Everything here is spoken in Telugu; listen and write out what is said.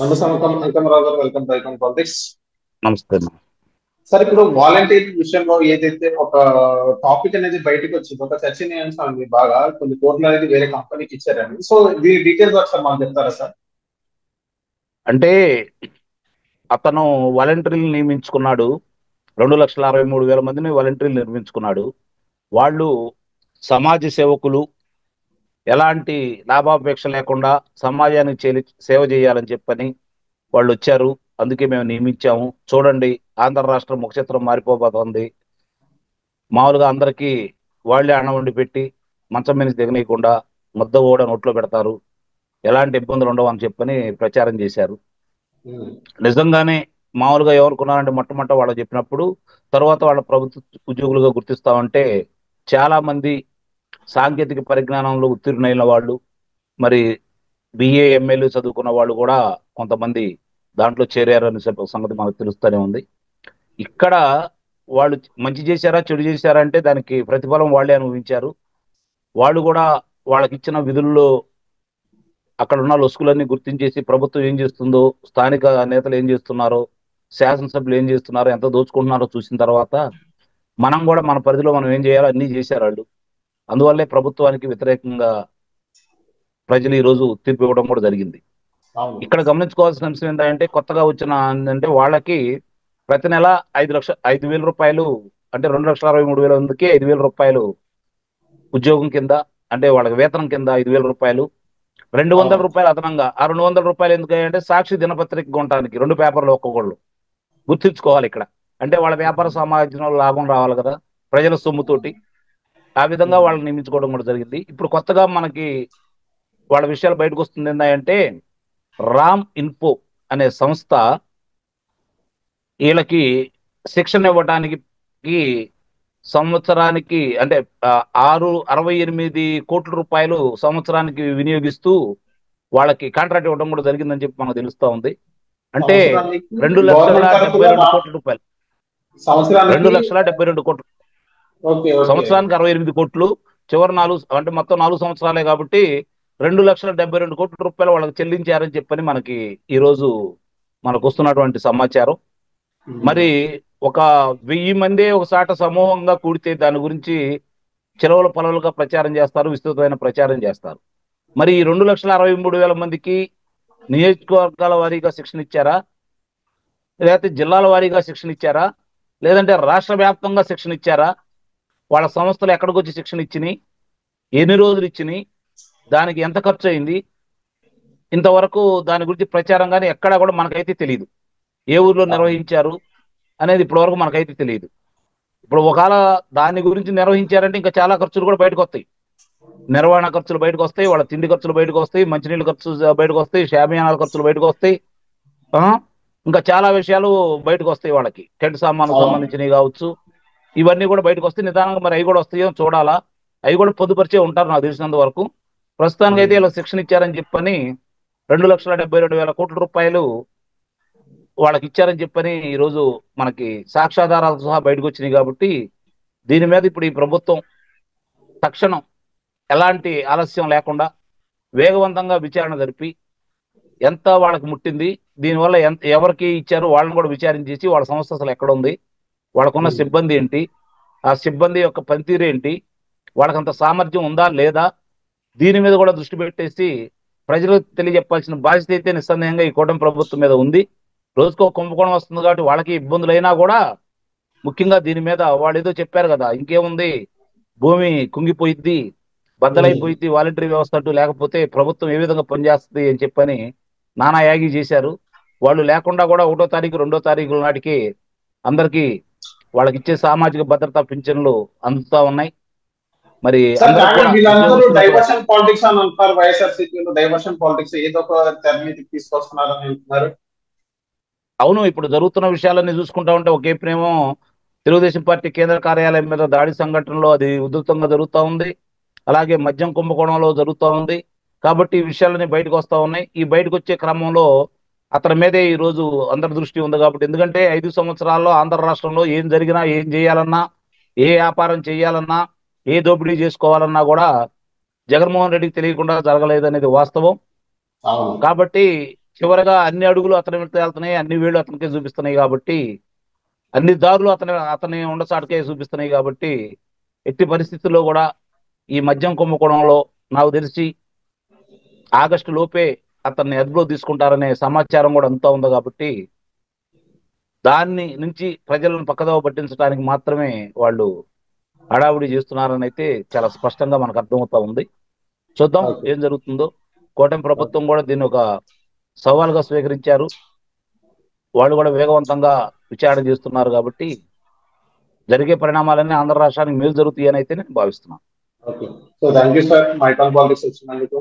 నమస్తే అంకమరావు గారు, వెల్కమ్ టు ఐకాన్ పాలిటిక్స్. నమస్తే అన్న. సార్, ఇప్పుడు వాలంటీర్ విషయంలో ఏదైతే ఒక టాపిక్ అనేది బయటకు వచ్చింది, ఒక చర్చనీయాంశం అండి. బాగా కొన్ని కోట్లు అనేది వేరే కంపెనీకి ఇచ్చారని. సో దీని డీటెయిల్స్ ఒకసారి మాకు చెప్తారా సార్? అంటే అతను వాలంటీర్లు నియమించుకున్నాడు. 2,63,000 మందిని వాలంటీర్లు నిర్మించుకున్నాడు. వాళ్ళు సమాజ సేవకులు, ఎలాంటి లాభాపేక్ష లేకుండా సమాజానికి సేవ చేయాలని చెప్పని వాళ్ళు వచ్చారు. అందుకే మేము నియమించాము. చూడండి, ఆంధ్ర రాష్ట్రం ముఖచిత్రం మారిపోబోతోంది. మామూలుగా అందరికీ వాళ్ళే అన్నం వండి పెట్టి మంచం మీద దిగనీయకుండా ముద్ద కూడా నోట్లో పెడతారు, ఎలాంటి ఇబ్బందులు ఉండవు అని చెప్పని ప్రచారం చేశారు. ఉమ్. నిజంగానే మామూలుగా ఎవరుకున్నారంటే మొట్టమొదట వాళ్ళు చెప్పినప్పుడు, తర్వాత వాళ్ళ ప్రభుత్వ ఉద్యోగులుగా గుర్తిస్తామంటే చాలా మంది సాంకేతిక పరిజ్ఞానంలో ఉత్తీర్ణులైన వాళ్ళు, మరి బిఏ ఎంఏలు చదువుకున్న వాళ్ళు కూడా కొంతమంది దాంట్లో చేరారని సంగతి మనకు తెలుస్తూనే ఉంది. ఇక్కడ వాళ్ళు మంచి చేశారా చెడు చేశారా అంటే దానికి ప్రతిఫలం వాళ్ళే అనుభవించారు. వాళ్ళు కూడా వాళ్ళకి ఇచ్చిన విధుల్లో అక్కడ ఉన్న లొసుగులన్నీ గుర్తించేసి ప్రభుత్వం ఏం చేస్తుందో, స్థానిక నేతలు ఏం చేస్తున్నారో, శాసనసభ్యులు ఏం చేస్తున్నారో, ఎంత దోచుకుంటున్నారో చూసిన తర్వాత మనం కూడా మన పరిధిలో మనం ఏం చేయాలో అన్నీ చేశారు వాళ్ళు. అందువల్లే ప్రభుత్వానికి వ్యతిరేకంగా ప్రజలు ఈ రోజు తీర్పు ఇవ్వడం కూడా జరిగింది. అవును. ఇక్కడ గమనించుకోవాల్సిన అంశం ఏంటంటే, కొత్తగా వచ్చిన అంటే వాళ్ళకి ప్రతి నెల 5,000 రూపాయలు, అంటే 2,63,000 మందికి 5,000 రూపాయలు ఉద్యోగం కింద, అంటే వాళ్ళకి వేతనం కింద 5,000 రూపాయలు, 200 అవును. రూపాయలు అదనంగా. ఆ 200 రూపాయలు ఎందుకంటే సాక్షి దినపత్రిక కొనడానికి 2 పేపర్లు ఒక్కొక్కళ్ళు గుర్తించుకోవాలి ఇక్కడ. అంటే వాళ్ళ వ్యాపార సమాజంలో లాభం రావాలి కదా, ప్రజల సొమ్ముతోటి. ఆ విధంగా ఉమ్. వాళ్ళని నియమించుకోవడం కూడా జరిగింది. ఇప్పుడు కొత్తగా మనకి వాళ్ళ విషయాలు బయటకు వస్తుంది ఏంటంటే, రామ్ ఇన్ఫో అనే సంస్థ వీళ్ళకి శిక్షణ ఇవ్వడానికి సంవత్సరానికి, అంటే 68 కోట్ల రూపాయలు సంవత్సరానికి వినియోగిస్తూ వాళ్ళకి కాంట్రాక్ట్ ఇవ్వడం కూడా జరిగిందని చెప్పి మనకు తెలుస్తా ఉంది. అంటే సంవత్సరానికి రెండు లక్షల గవర్నమెంట్ డెబ్బై తరఫున రెండు కోట్ల రూపాయలు రెండు సంవత్సరానికి. లక్షల 72 కోట్లు. Okay, okay. సంవత్సరానికి 68 కోట్లు. చివరి 4 అంటే మొత్తం 4 సంవత్సరాలే కాబట్టి 2,72 కోట్ల రూపాయలు వాళ్ళకి చెల్లించారని చెప్పని మనకి ఈ రోజు మనకు వస్తున్నటువంటి సమాచారం. ఉమ్. మరి ఒక 1,000 మందే ఒకసాట సమూహంగా కూడితే దాని గురించి చిలవల పొలవలుగా ప్రచారం చేస్తారు, విస్తృతమైన ప్రచారం చేస్తారు. మరి ఈ 2,63,000 మందికి నియోజకవర్గాల వారీగా శిక్షణ ఇచ్చారా, లేకపోతే జిల్లాల వారీగా శిక్షణ ఇచ్చారా, లేదంటే రాష్ట్ర వ్యాప్తంగా శిక్షణ ఇచ్చారా, వాళ్ళ సంస్థలు ఎక్కడికి వచ్చి శిక్షణ ఇచ్చినాయి, ఎన్ని రోజులు ఇచ్చినాయి, దానికి ఎంత ఖర్చు అయింది, ఇంతవరకు దాని గురించి ప్రచారం కానీ ఎక్కడా కూడా మనకైతే తెలియదు. ఏ ఊర్లో అవును. నిర్వహించారు అనేది ఇప్పటివరకు మనకైతే తెలియదు. ఇప్పుడు ఒకవేళ దాని గురించి నిర్వహించారంటే ఇంకా చాలా ఖర్చులు కూడా బయటకు వస్తాయి. నిర్వహణ ఖర్చులు బయటకు వస్తాయి, వాళ్ళ తిండి ఖర్చులు బయటకు వస్తాయి, మంచినీళ్ళ ఖర్చు బయటకు వస్తాయి, షామియానాల ఖర్చులు బయటకు వస్తాయి. ఆ, ఇంకా చాలా విషయాలు బయటకు వస్తాయి. వాళ్ళకి టెంట్ సామాన్లకు అవును. సంబంధించినవి కావచ్చు, ఇవన్నీ కూడా బయటకు వస్తాయి. నిదానంగా మరి అవి కూడా వస్తాయో చూడాలా. అవి కూడా పొందుపరిచే ఉంటారు నాకు తెలిసినంత వరకు. ప్రస్తుతానికి అయితే ఉమ్. ఇలా శిక్షణ ఇచ్చారని చెప్పని 2,72,000 కోట్ల రూపాయలు వాళ్ళకి ఇచ్చారని చెప్పని ఈరోజు మనకి సాక్ష్యాధారాలతో సహా బయటకు వచ్చినాయి. కాబట్టి దీని మీద ఇప్పుడు ఈ ప్రభుత్వం తక్షణం ఎలాంటి ఆలస్యం లేకుండా వేగవంతంగా విచారణ జరిపి ఎంత వాళ్ళకి ముట్టింది, దీనివల్ల ఎంత ఎవరికి ఇచ్చారు వాళ్ళని కూడా విచారించేసి వాళ్ళ సంస్థ అసలు ఎక్కడ ఉంది, వాళ్ళకున్న ఉమ్. సిబ్బంది ఏంటి, ఆ సిబ్బంది యొక్క పనితీరు ఏంటి, వాళ్ళకంత సామర్థ్యం ఉందా లేదా, దీని మీద కూడా దృష్టి పెట్టేసి ప్రజలకు తెలియజెప్పాల్సిన బాధ్యత అయితే నిస్సందేహంగా ఈ కూటమి ప్రభుత్వం మీద ఉంది. రోజుకో కుంభకోణం వస్తుంది కాబట్టి వాళ్ళకి ఇబ్బందులైనా కూడా ముఖ్యంగా దీని మీద వాళ్ళు ఏదో చెప్పారు కదా, ఇంకేముంది, భూమి కుంగిపోయిద్ది, ఉమ్. బద్దలైపోయిద్ది, వాలంటరీ వ్యవస్థ అంటూ లేకపోతే ప్రభుత్వం ఏ విధంగా పనిచేస్తుంది అని చెప్పని నానా యాగి చేశారు. వాళ్ళు లేకుండా కూడా 1వ తారీఖు 2వ తారీఖుల నాటికి అందరికీ వాళ్ళకి ఇచ్చే సామాజిక భద్రతా పింఛన్లు అందుతా ఉన్నాయి. మరి సార్, అందరికి కానీ కూడా వీళ్ళందరూ ఉద్యోగస్తులకు కూడా. డైవర్షన్ పాలిటిక్స్ అని అంటున్నారు. వైఎస్ఆర్సీపీలో డైవర్షన్ పాలిటిక్స్ ఏదో ఒక తెర మీదకి తీసుకొస్తున్నారని అంటున్నారు. అవును, ఇప్పుడు జరుగుతున్న విషయాలన్నీ చూసుకుంటా ఉంటే ఒకేమో తెలుగుదేశం పార్టీ కేంద్ర కార్యాలయం మీద దాడి సంఘటనలో అది ఉధృతంగా జరుగుతూ ఉంది. అలాగే మద్యం కుంభకోణంలో జరుగుతూ ఉంది. కాబట్టి ఈ విషయాలన్నీ బయటకు వస్తూ ఉన్నాయి. ఈ బయటకు వచ్చే క్రమంలో అతని మీదే ఈ రోజు అందరి దృష్టి ఉంది. కాబట్టి ఎందుకంటే 5 సంవత్సరాల్లో ఆంధ్ర రాష్ట్రంలో ఏం జరిగినా, ఏం చేయాలన్నా, ఏ వ్యాపారం చేయాలన్నా, ఏ దోపిడీ చేసుకోవాలన్నా కూడా జగన్మోహన్ రెడ్డికి తెలియకుండా జరగలేదనేది వాస్తవం. అవును. కాబట్టి చివరగా అన్ని అడుగులు అతని వెంట వెళ్తున్నాయి, అన్ని వేళ్ళు అతనికే చూపిస్తున్నాయి కాబట్టి, అన్ని దారులు అతని ఉండసాటుకే చూపిస్తున్నాయి కాబట్టి, ఎట్టి పరిస్థితుల్లో కూడా ఈ మద్యం కుంభకోణంలో నాకు తెలిసి ఆగస్టు లోపే అతన్ని అదుపులో తీసుకుంటారనే సమాచారం కూడా అంతా ఉంది కాబట్టి, దాన్ని నుంచి ప్రజలను పక్కదోవ పట్టించడానికి మాత్రమే వాళ్ళు హడావుడి చేస్తున్నారని అయితే చాలా స్పష్టంగా మనకు అర్థమవుతా ఉంది. చూద్దాం ఓకే. ఏం జరుగుతుందో. కూటమి ప్రభుత్వం కూడా దీన్ని ఒక సవాల్గా స్వీకరించారు. వాళ్ళు కూడా వేగవంతంగా విచారణ చేస్తున్నారు కాబట్టి జరిగే పరిణామాలన్నీ ఆంధ్ర రాష్ట్రానికి మేలు జరుగుతాయి అని అయితే నేను భావిస్తున్నాను. Okay. So thank you sir మైకాన్ పాలిటిక్స్ వచ్చినందుకు.